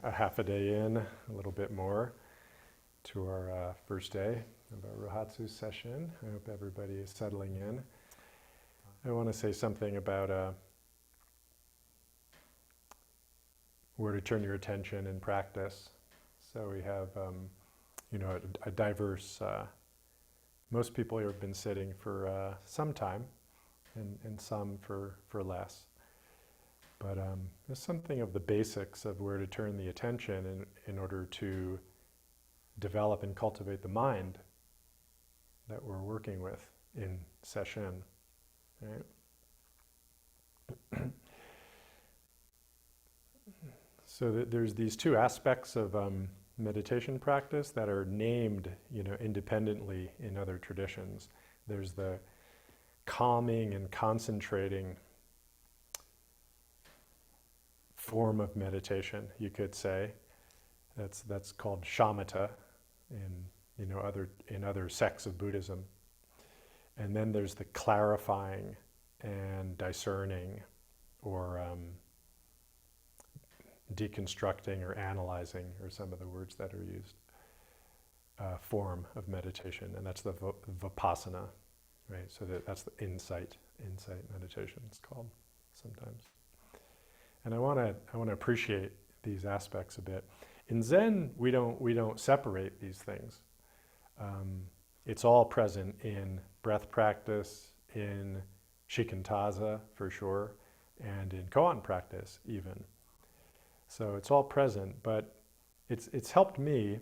a half a day in, a little bit more, to our first day of our Rohatsu Sesshin. I hope everybody is settling in. I want to say something about where to turn your attention in practice. So we have, a diverse, most people here have been sitting for some time and some for less. But there's something of the basics of where to turn the attention in order to develop and cultivate the mind that we're working with in sesshin. Right? So there's these two aspects of meditation practice that are named, independently in other traditions. There's the calming and concentrating form of meditation, you could say. That's called shamatha in other sects of Buddhism. And then there's the clarifying and discerning, or deconstructing or analyzing, or some of the words that are used, form of meditation, and that's the vipassana, right? So that's the insight meditation, it's called sometimes. And I want to appreciate these aspects a bit. In Zen, we don't separate these things. It's all present in breath practice, in shikantaza for sure, and in koan practice even. So it's all present, but it's helped me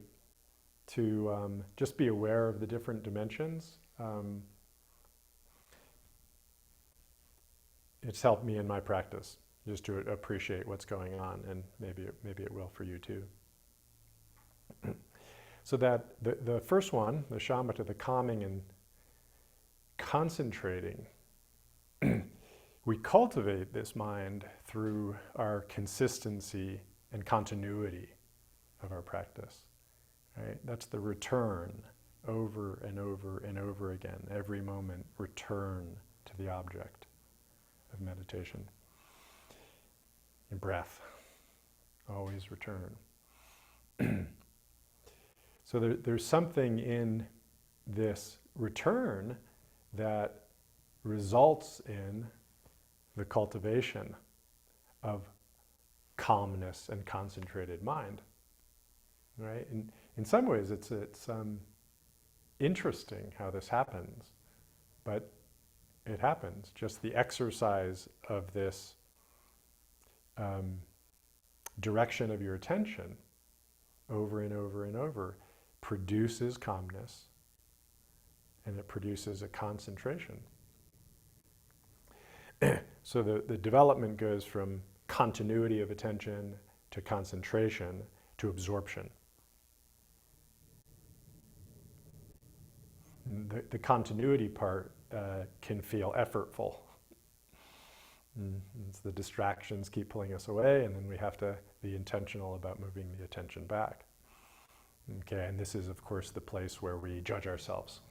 to just be aware of the different dimensions. It's helped me in my practice, just to appreciate what's going on, and maybe it will for you too. So that the first one, the shamatha, the calming and concentrating, we cultivate this mind through our consistency and continuity of our practice. Right? That's the return over and over and over again. Every moment, return to the object of meditation. And breath, always return. So there's something in this return that results in the cultivation of calmness and concentrated mind, right? And in some ways, it's interesting how this happens, but it happens. Just the exercise of this direction of your attention over and over and over produces calmness, and it produces a concentration. So the development goes from continuity of attention to concentration to absorption. The continuity part can feel effortful. It's the distractions keep pulling us away, and then we have to be intentional about moving the attention back. Okay, and this is, of course, the place where we judge ourselves.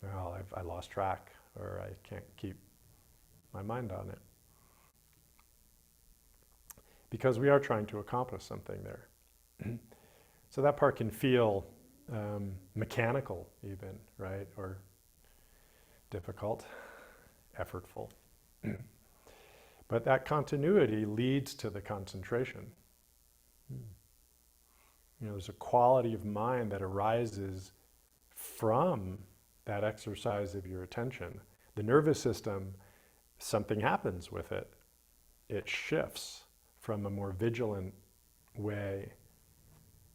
Well, I lost track, or I can't keep my mind on it. Because we are trying to accomplish something there. So that part can feel mechanical even, right? Or difficult, effortful. But that continuity leads to the concentration. There's a quality of mind that arises from that exercise of your attention. The nervous system, something happens with it. It shifts from a more vigilant way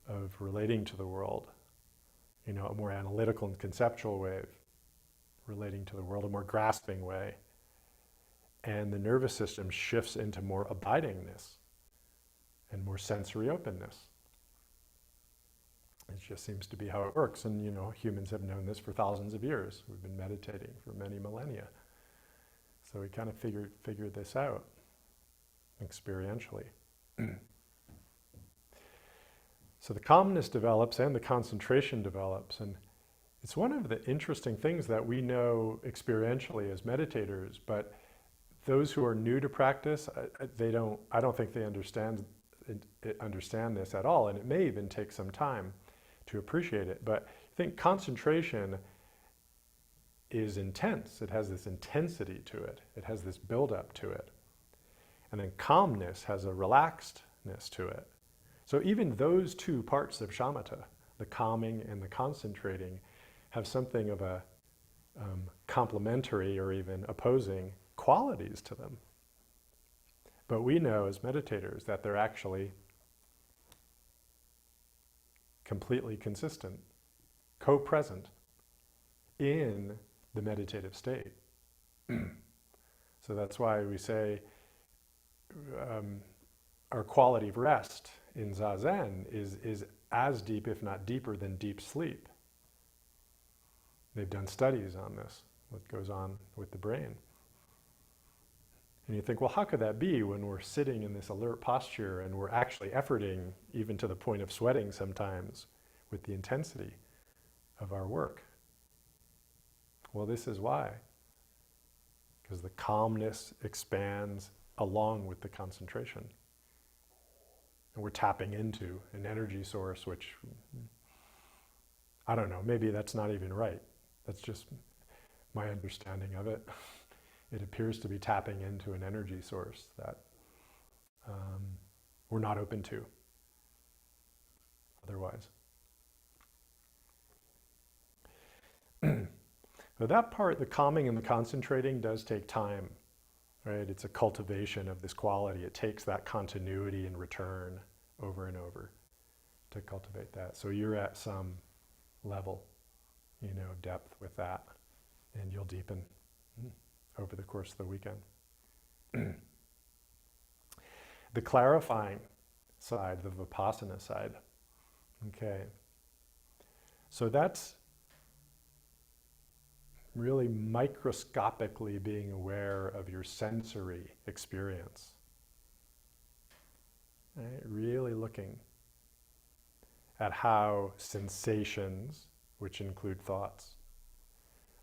of relating to the world, a more analytical and conceptual way of relating to the world, a more grasping way. And the nervous system shifts into more abidingness and more sensory openness. It just seems to be how it works. And, humans have known this for thousands of years. We've been meditating for many millennia. So we kind of figured this out experientially. So the calmness develops and the concentration develops. And it's one of the interesting things that we know experientially as meditators, but those who are new to practice, I don't think they understand understand this at all, and it may even take some time to appreciate it. But I think concentration is intense. It has this intensity to it. It has this buildup to it. And then calmness has a relaxedness to it. So even those two parts of shamatha, the calming and the concentrating, have something of a complementary or even opposing qualities to them. But we know as meditators that they're actually completely consistent, co-present in the meditative state. So that's why we say our quality of rest in Zazen is as deep, if not deeper, than deep sleep. They've done studies on this, what goes on with the brain. And you think, well, how could that be when we're sitting in this alert posture and we're actually efforting, even to the point of sweating sometimes, with the intensity of our work? Well, this is why. Because the calmness expands along with the concentration. And we're tapping into an energy source, which, I don't know, maybe that's not even right. That's just my understanding of it. It appears to be tapping into an energy source that we're not open to otherwise. But that part, the calming and the concentrating, does take time, right? It's a cultivation of this quality. It takes that continuity and return over and over to cultivate that. So you're at some level, depth with that, and you'll deepen over the course of the weekend. The clarifying side, the vipassana side, okay. So that's really microscopically being aware of your sensory experience. Right? Really looking at how sensations, which include thoughts,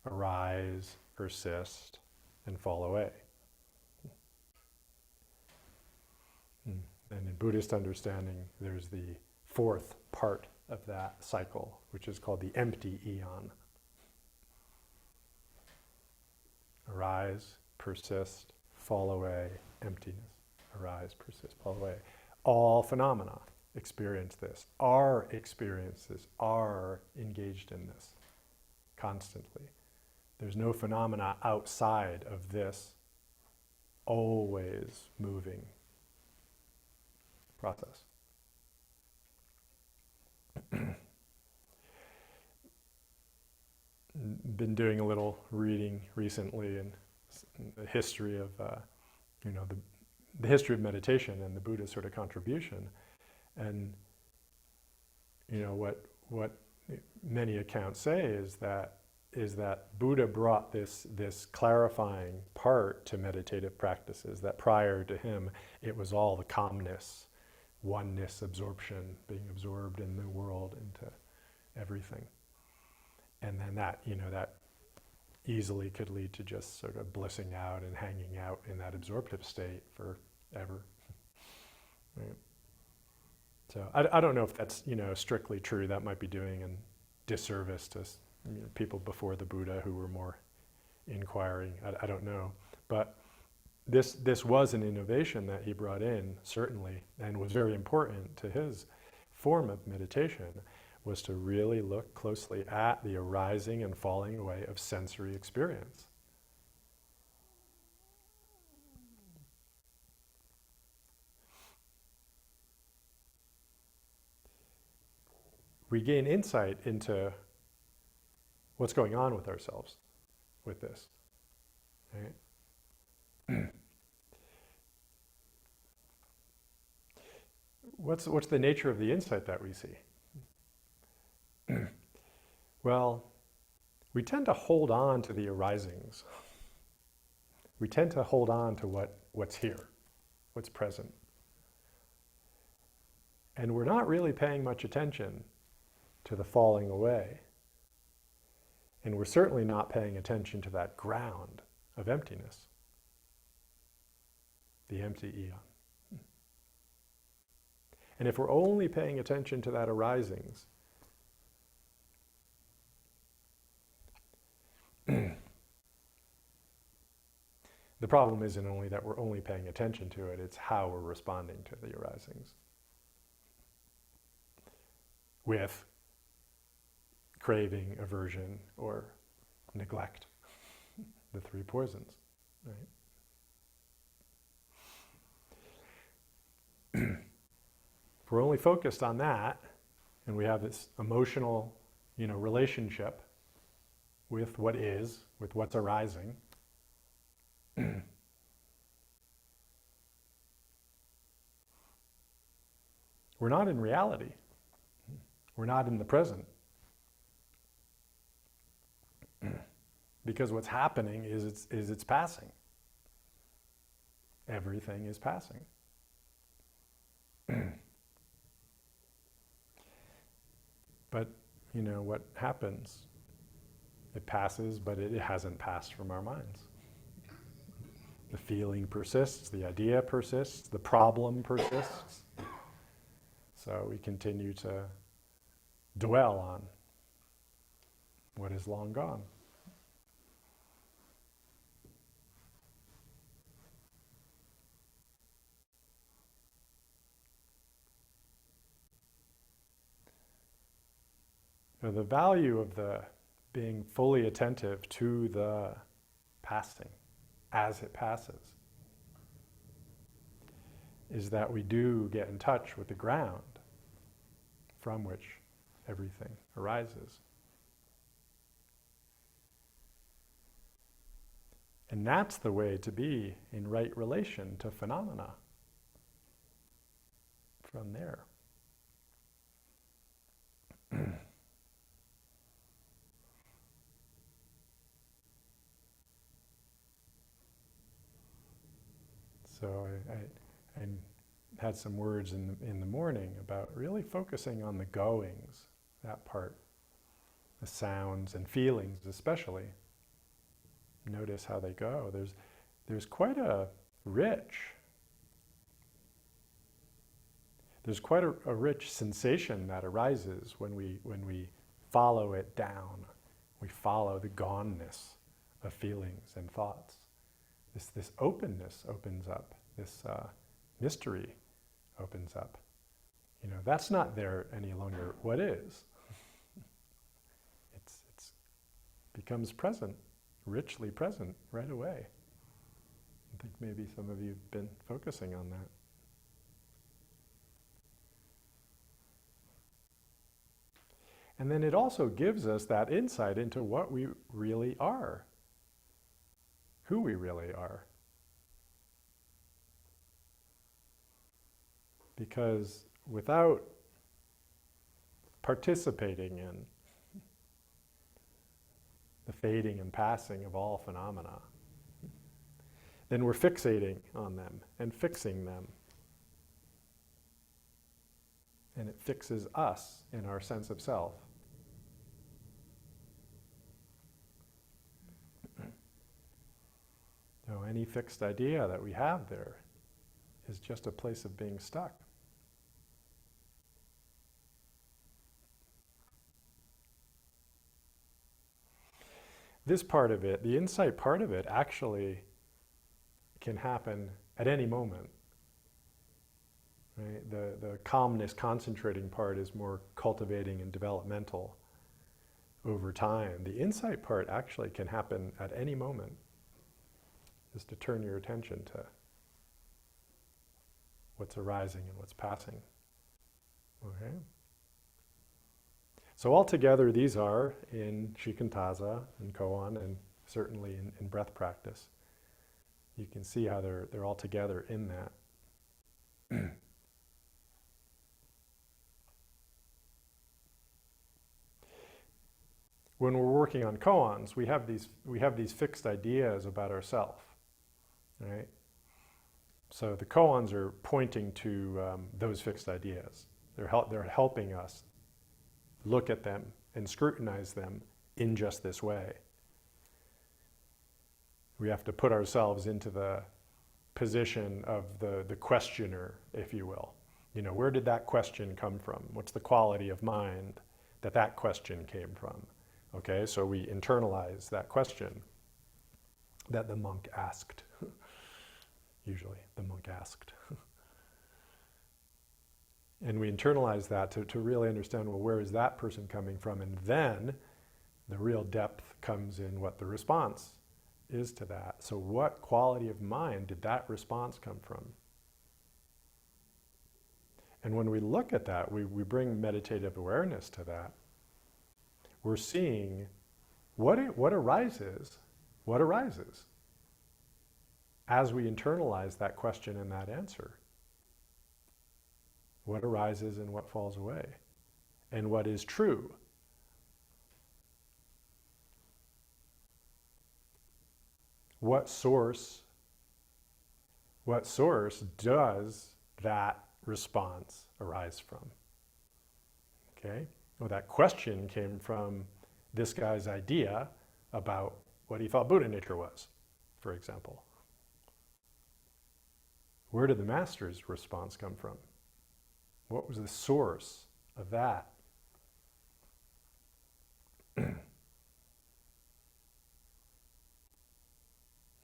arise, persist, and fall away. And in Buddhist understanding, there's the fourth part of that cycle, which is called the empty eon. Arise, persist, fall away, emptiness. Arise, persist, fall away. All phenomena experience this. Our experiences are engaged in this constantly. There's no phenomena outside of this always moving process. Been doing a little reading recently in the history of, the history of meditation and the Buddha's sort of contribution, and what many accounts say is that Buddha brought this clarifying part to meditative practices. That prior to him, it was all the calmness, oneness, absorption, being absorbed in the world into everything. And then that easily could lead to just sort of blissing out and hanging out in that absorptive state forever. Right? So I don't know if that's, strictly true. That might be doing a disservice to people before the Buddha who were more inquiring. I don't know. But this was an innovation that he brought in, certainly, and was very important to his form of meditation, was to really look closely at the arising and falling away of sensory experience. We gain insight into what's going on with ourselves with this. Right? What's the nature of the insight that we see? Well, we tend to hold on to the arisings. We tend to hold on to what's here, what's present. And we're not really paying much attention to the falling away. And we're certainly not paying attention to that ground of emptiness, the empty eon. And if we're only paying attention to that arisings, the problem isn't only that we're only paying attention to it, it's how we're responding to the arisings. With craving, aversion, or neglect, the three poisons, right? If we're only focused on that, and we have this emotional, relationship with what is, with what's arising, we're not in reality. We're not in the present. Because what's happening is it's passing. Everything is passing. But, what happens? It passes, but it hasn't passed from our minds. The feeling persists, the idea persists, the problem persists. So we continue to dwell on what is long gone. So the value of the being fully attentive to the passing as it passes is that we do get in touch with the ground from which everything arises. And that's the way to be in right relation to phenomena. From there. So I had some words in the morning about really focusing on the goings, that part, the sounds and feelings especially. Notice how they go. There's quite a rich sensation that arises when we follow it down. We follow the goneness of feelings and thoughts. This openness opens up. This mystery opens up. That's not there any longer. What is? It's becomes present, richly present right away. I think maybe some of you've been focusing on that. And then it also gives us that insight into what we really are, who we really are. Because without participating in the fading and passing of all phenomena, then we're fixating on them and fixing them. And it fixes us in our sense of self. So any fixed idea that we have there is just a place of being stuck. This part of it, the insight part of it, actually can happen at any moment. Right? The calmness concentrating part is more cultivating and developmental over time. The insight part actually can happen at any moment. Just to turn your attention to what's arising and what's passing. Okay? So altogether, these are in shikantaza and koan, and certainly in breath practice. You can see how they're all together in that. When we're working on koans, we have these fixed ideas about ourselves, right? So the koans are pointing to those fixed ideas. They're helping us look at them and scrutinize them in just this way. We have to put ourselves into the position of the questioner, if you will. Where did that question come from? What's the quality of mind that question came from? Okay, so we internalize that question that the monk asked. Usually, the monk asked. And we internalize that to really understand, well, where is that person coming from? And then the real depth comes in what the response is to that. So what quality of mind did that response come from? And when we look at that, we bring meditative awareness to that. We're seeing what arises as we internalize that question and that answer. What arises and what falls away, and what is true. What source does that response arise from? Okay? Well, that question came from this guy's idea about what he thought Buddha nature was, for example. Where did the master's response come from? What was the source of that?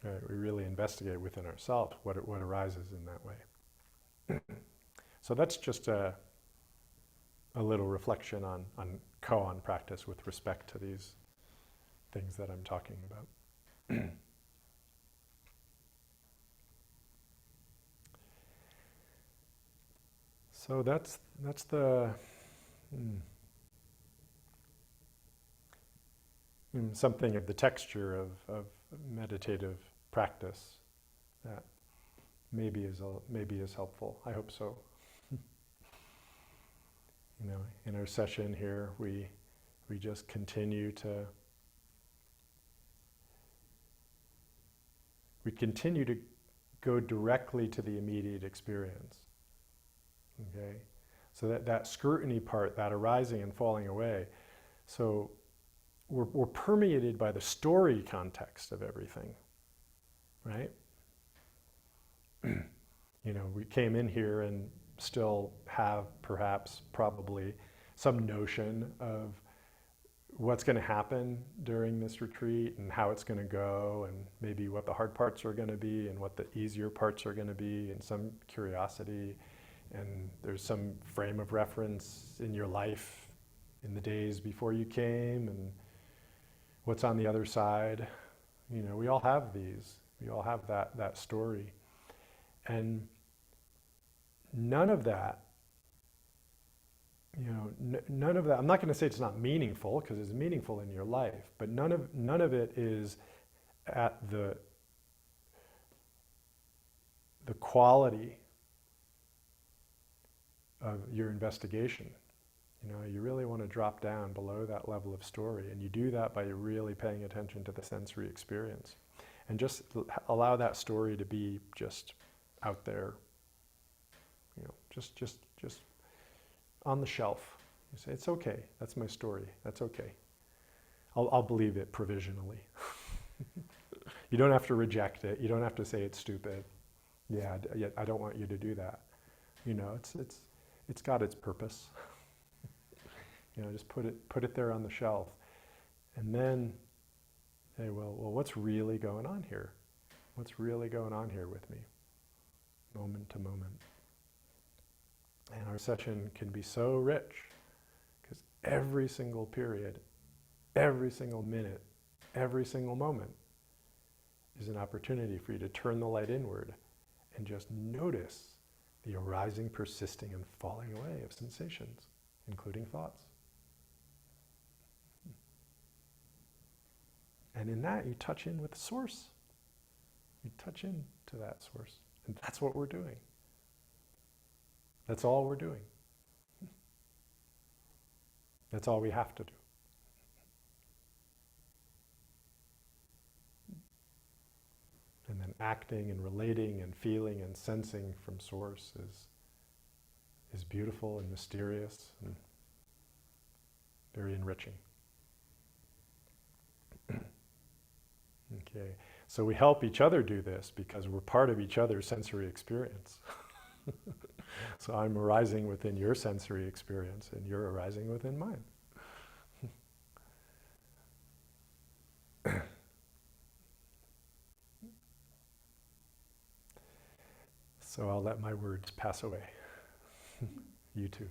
Right, we really investigate within ourselves what arises in that way. So that's just a little reflection on koan practice with respect to these things that I'm talking about. So that's the something of the texture of meditative practice that maybe is helpful. I hope so. In our session here, we just continue to go directly to the immediate experience. Okay, so that scrutiny part, that arising and falling away. So we're permeated by the story context of everything, right? We came in here and still have probably some notion of what's going to happen during this retreat and how it's going to go, and maybe what the hard parts are going to be and what the easier parts are going to be, and some curiosity. And there's some frame of reference in your life in the days before you came, and what's on the other side. We all have these. We all have that story. And none of that, none of that, I'm not going to say it's not meaningful, because it's meaningful in your life, but none of it is at the quality of your investigation. You really want to drop down below that level of story, and you do that by really paying attention to the sensory experience, and just allow that story to be just out there, just on the shelf. You say, it's okay, that's my story, that's okay. I'll believe it provisionally. You don't have to reject it, you don't have to say it's stupid. Yeah, I don't want you to do that. It's got its purpose. Just put it there on the shelf, and then say, well, what's really going on here? What's really going on here with me, moment to moment? And our session can be so rich, because every single period, every single minute, every single moment is an opportunity for you to turn the light inward and just notice the arising, persisting, and falling away of sensations, including thoughts. And in that, you touch in with the source. You touch in to that source. And that's what we're doing. That's all we're doing. That's all we have to do. And then acting and relating and feeling and sensing from source is beautiful and mysterious and very enriching. Okay, so we help each other do this because we're part of each other's sensory experience. So I'm arising within your sensory experience, and you're arising within mine. So I'll let my words pass away. You too.